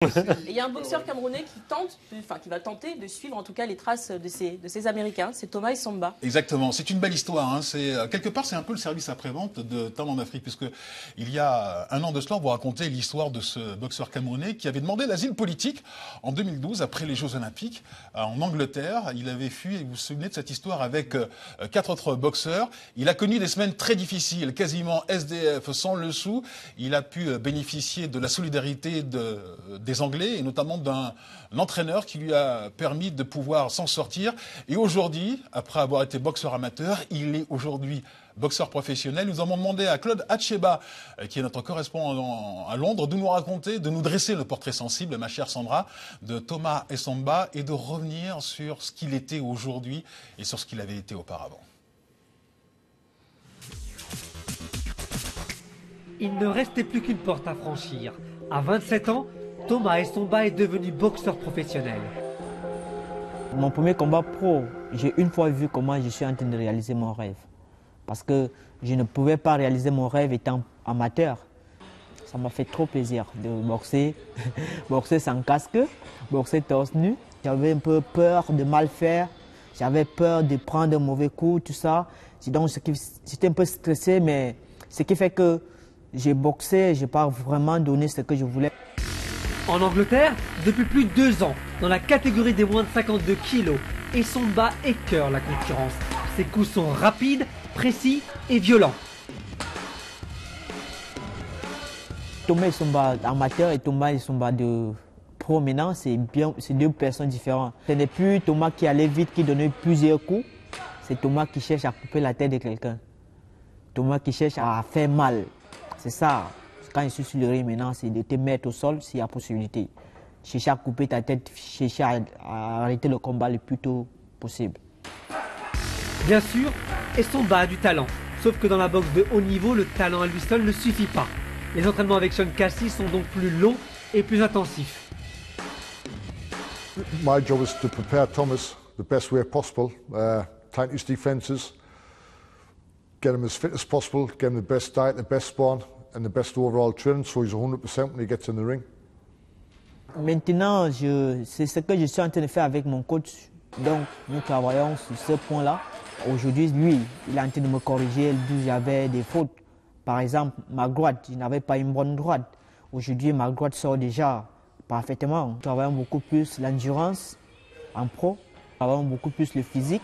Et il y a un boxeur camerounais qui va tenter de suivre en tout cas les traces de ces Américains, c'est Thomas Essomba. Exactement, c'est une belle histoire. Hein. Quelque part, c'est un peu le service après-vente de Talent d'Afrique, puisque il y a un an de cela, on vous racontait l'histoire de ce boxeur camerounais qui avait demandé l'asile politique en 2012, après les Jeux Olympiques, en Angleterre. Il avait fui, et vous vous souvenez de cette histoire, avec 4 autres boxeurs. Il a connu des semaines très difficiles, quasiment SDF, sans le sou. Il a pu bénéficier de la solidarité des Anglais, et notamment d'un entraîneur qui lui a permis de pouvoir s'en sortir. Et aujourd'hui, après avoir été boxeur amateur, il est aujourd'hui boxeur professionnel. Nous avons demandé à Claude Acheba, qui est notre correspondant à Londres, de nous raconter, de nous dresser le portrait sensible, ma chère Sandra, de Thomas Essomba, et de revenir sur ce qu'il était aujourd'hui et sur ce qu'il avait été auparavant. Il ne restait plus qu'une porte à franchir. À 27 ans, Thomas Essomba est devenu boxeur professionnel. Mon premier combat pro, j'ai une fois vu comment je suis en train de réaliser mon rêve. Parce que je ne pouvais pas réaliser mon rêve étant amateur. Ça m'a fait trop plaisir de boxer, boxer sans casque, boxer torse nu. J'avais un peu peur de mal faire, j'avais peur de prendre un mauvais coup, tout ça. Donc j'étais un peu stressé, mais ce qui fait que j'ai boxé et je n'ai pas vraiment donné ce que je voulais. En Angleterre, depuis plus de 2 ans, dans la catégorie des moins de 52 kilos, Essomba écœure la concurrence. Ses coups sont rapides, précis et violents. Thomas Essomba amateur et Thomas Essomba de pro maintenant, c'est 2 personnes différentes. Ce n'est plus Thomas qui allait vite, qui donnait plusieurs coups. C'est Thomas qui cherche à couper la tête de quelqu'un. Thomas qui cherche à faire mal. C'est ça. Quand je suis sur le ring maintenant, c'est de te mettre au sol s'il y a possibilité. Chercher à couper ta tête, chercher à arrêter le combat le plus tôt possible. Bien sûr, Essomba a du talent. Sauf que dans la boxe de haut niveau, le talent à lui seul ne suffit pas. Les entraînements avec Sean Cassie sont donc plus longs et plus intensifs. My job is to prepare Thomas the best way possible, tighten his defences, get him as fit as possible, get him the best diet, the best spawn and the best overall training, so he's 100% when he gets in the ring. Maintenant, c'est ce que je suis en train de faire avec mon coach. Donc, nous travaillons sur ce point-là. Aujourd'hui, lui, il est en train de me corriger d'où j'avais des fautes. Par exemple, ma droite, je n'avais pas une bonne droite. Aujourd'hui, ma droite sort déjà parfaitement. Nous travaillons beaucoup plus l'endurance en pro. Nous travaillons beaucoup plus le physique.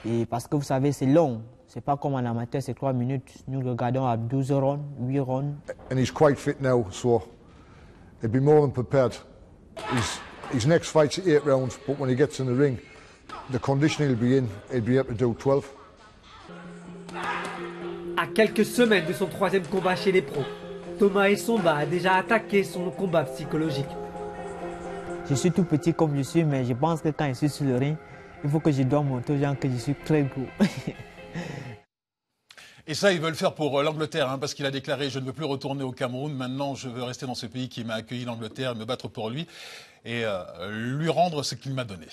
Et parce que vous savez, c'est long. C'est pas comme en amateur, c'est 3 minutes. Nous regardons à 12 rounds, 8 rounds. And he's quite fit now, so he'll be more than prepared. His next fight's 8 rounds, but when he gets in the ring, the condition he'll be in, he'll be able to do 12. À quelques semaines de son 3e combat chez les pros, Thomas Essomba a déjà attaqué son combat psychologique. Je suis tout petit comme je suis, mais je pense que quand je suis sur le ring, il faut que je dois montrer aux gens que je suis très gros. Et ça, ils veulent faire pour l'Angleterre, hein, parce qu'il a déclaré « Je ne veux plus retourner au Cameroun, maintenant je veux rester dans ce pays qui m'a accueilli, l'Angleterre, me battre pour lui et lui rendre ce qu'il m'a donné ».